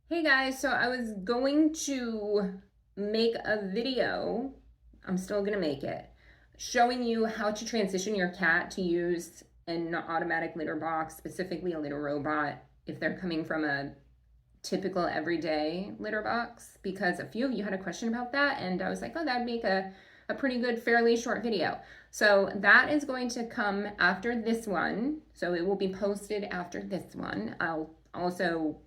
Hey guys, so I was going to make a video, I'm still gonna make it, showing you how to transition your cat to use an automatic litter box, specifically a litter robot, if they're coming from a typical everyday litter box, because a few of you had a question about that, and I was like, oh, that'd make a pretty good, fairly short video. So that is going to come after this one, so it will be posted after this one. I'll also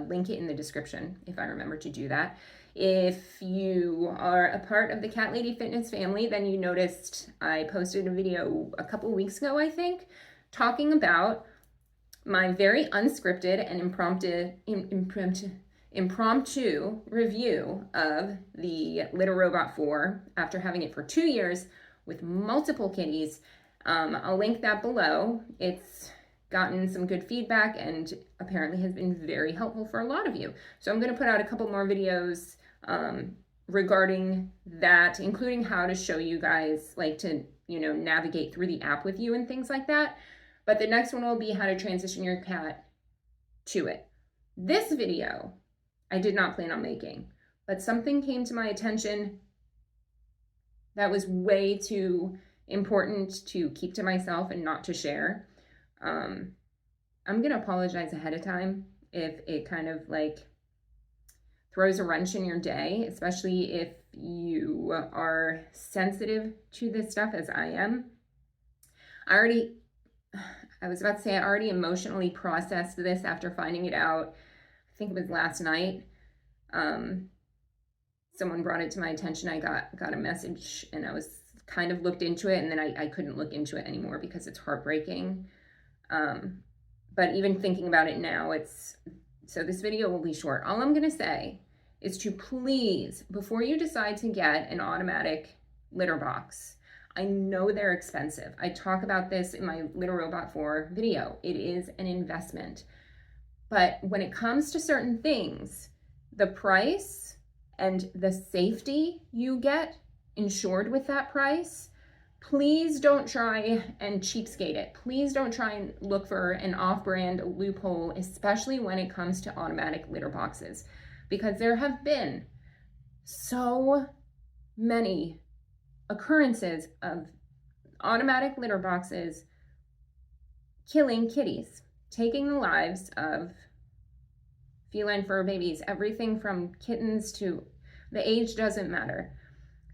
link it in the description if I remember to do that. If you are a part of the Cat Lady Fitness family, then you noticed I posted a video a couple weeks ago, I think, talking about my very unscripted and impromptu review of the Litter Robot 4 after having it for 2 years with multiple kitties. I'll link that below. It's gotten some good feedback and apparently has been very helpful for a lot of you. So I'm going to put out a couple more videos regarding that, including how to show you guys like to, navigate through the app with you and things like that. But the next one will be how to transition your cat to it. This video I did not plan on making, but something came to my attention that was way too important to keep to myself and not to share. I'm gonna apologize ahead of time if it kind of like throws a wrench in your day, especially if you are sensitive to this stuff as I am. I was about to say I already emotionally processed this after finding it out. I think it was last night. Someone brought it to my attention. I got a message and I was kind of looked into it, and then I couldn't look into it anymore because it's heartbreaking. But even thinking about it now, so this video will be short. All I'm gonna say is to please, before you decide to get an automatic litter box, I know they're expensive. I talk about this in my Litter Robot 4 video. It is an investment. But when it comes to certain things, the price and the safety you get insured with that price, please don't try and cheapskate it. Please don't try and look for an off-brand loophole, especially when it comes to automatic litter boxes, because there have been so many occurrences of automatic litter boxes killing kitties, taking the lives of feline fur babies, everything from kittens to the age doesn't matter.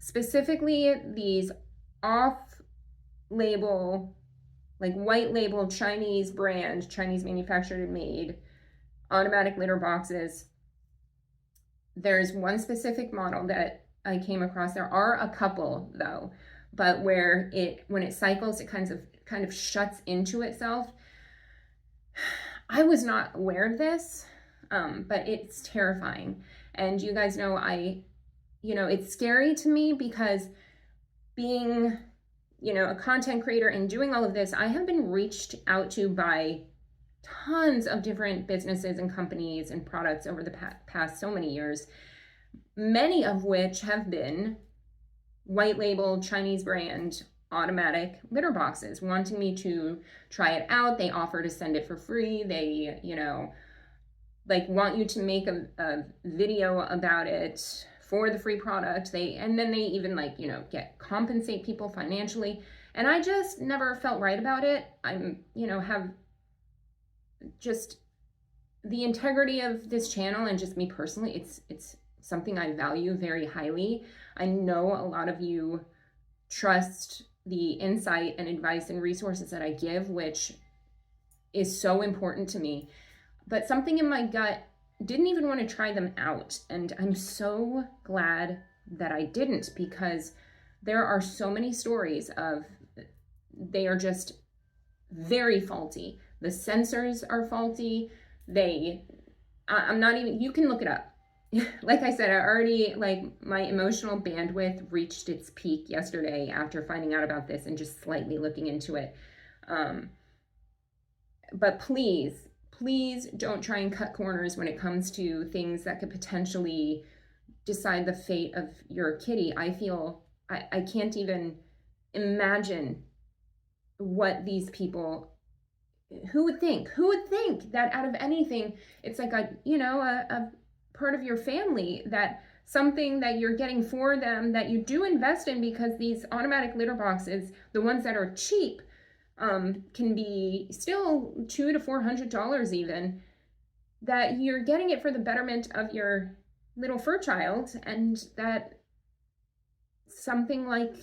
Specifically, these off-label, like white label Chinese brand, Chinese manufactured and made automatic litter boxes. There's one specific model that I came across. There are a couple though, but when it cycles, it kind of shuts into itself. I was not aware of this, but it's terrifying. And you guys know it's scary to me because being, a content creator and doing all of this, I have been reached out to by tons of different businesses and companies and products over the past so many years, many of which have been white label Chinese brand automatic litter boxes, wanting me to try it out. They offer to send it for free. They, want you to make a video about it for the free product. And then they even compensate people financially. And I just never felt right about it. Have just the integrity of this channel and just me personally, it's something I value very highly. I know a lot of you trust the insight and advice and resources that I give, which is so important to me. But something in my gut didn't even want to try them out. And I'm so glad that I didn't, because there are so many stories of they are just very faulty. The sensors are faulty. I'm not even, you can look it up. Like I said, my emotional bandwidth reached its peak yesterday after finding out about this and just slightly looking into it. But please don't try and cut corners when it comes to things that could potentially decide the fate of your kitty. I feel I can't even imagine what these people who would think? Who would think that out of anything, it's like a, you know, a part of your family, that something that you're getting for them that you do invest in, because these automatic litter boxes, the ones that are cheap, can be still $200 to $400 even, that you're getting it for the betterment of your little fur child, and that something like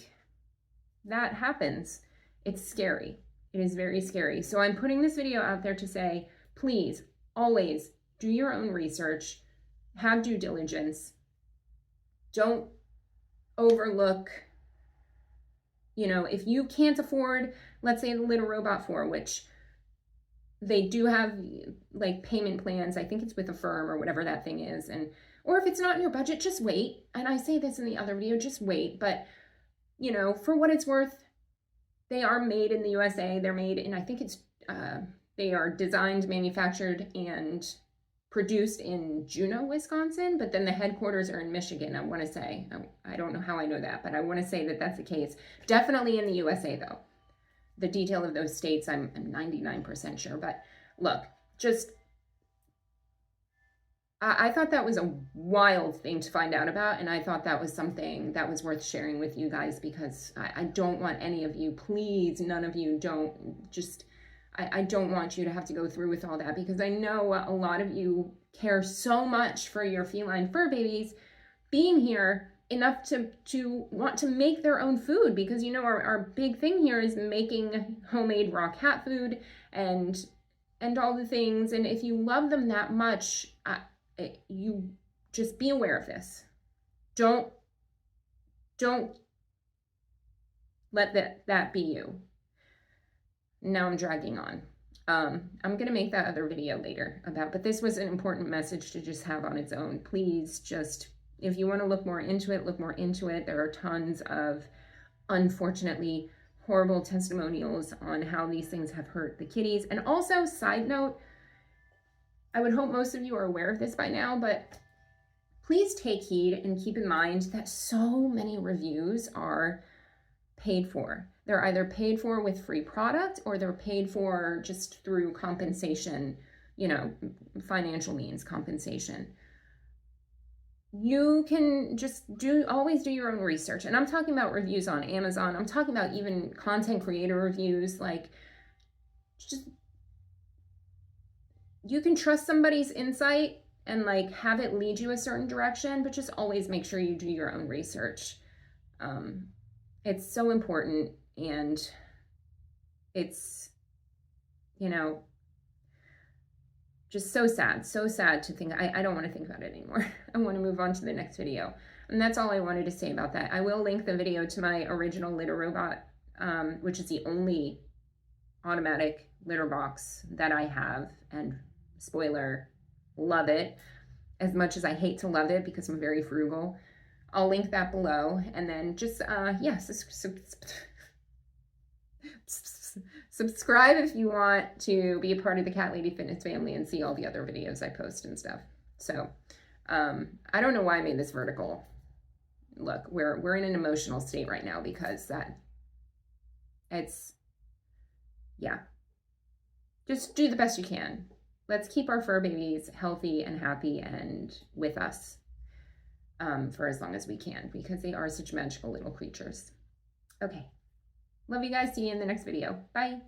that happens. It's scary. It is very scary. So I'm putting this video out there to say, please, always do your own research, have due diligence. Don't overlook, you know, if you can't afford, let's say the Little Robot 4, which they do have like payment plans. I think it's with a firm or whatever that thing is. And, or if it's not in your budget, just wait. And I say this in the other video, just wait. But, you know, for what it's worth, they are made in the USA. They're made in, I think it's, they are designed, manufactured, and produced in Juneau, Wisconsin, but then the headquarters are in Michigan, I want to say. I don't know how I know that, but I want to say that that's the case. Definitely in the USA, though. The detail of those states, I'm 99% sure. But look, just, I thought that was a wild thing to find out about, and I thought that was something that was worth sharing with you guys, because I don't want any of you, please, none of you, don't just, I don't want you to have to go through with all that, because I know a lot of you care so much for your feline fur babies being here enough to want to make their own food, because, you know, our big thing here is making homemade raw cat food and all the things. And if you love them that much, you just be aware of this. Don't let that be you. Now I'm dragging on. I'm going to make that other video later about, but this was an important message to just have on its own. Please just, if you want to look more into it, look more into it. There are tons of, unfortunately, horrible testimonials on how these things have hurt the kitties. And also, side note, I would hope most of you are aware of this by now, but please take heed and keep in mind that so many reviews are paid for. They're either paid for with free product, or they're paid for just through compensation, you know, financial means, compensation. You can just always do your own research. And I'm talking about reviews on Amazon. I'm talking about even content creator reviews. Like, just, you can trust somebody's insight and like have it lead you a certain direction, but just always make sure you do your own research. It's so important, and it's, you know, just so sad to think. I don't want to think about it anymore. I want to move on to the next video. And that's all I wanted to say about that. I will link the video to my original litter robot, which is the only automatic litter box that I have. And spoiler, love it. As much as I hate to love it, because I'm very frugal. I'll link that below. And then just, subscribe if you want to be a part of the Cat Lady Fitness family and see all the other videos I post and stuff. So, I don't know why I made this vertical. Look, we're in an emotional state right now, because yeah. Just do the best you can. Let's keep our fur babies healthy and happy and with us for as long as we can, because they are such magical little creatures. Okay. Love you guys. See you in the next video. Bye.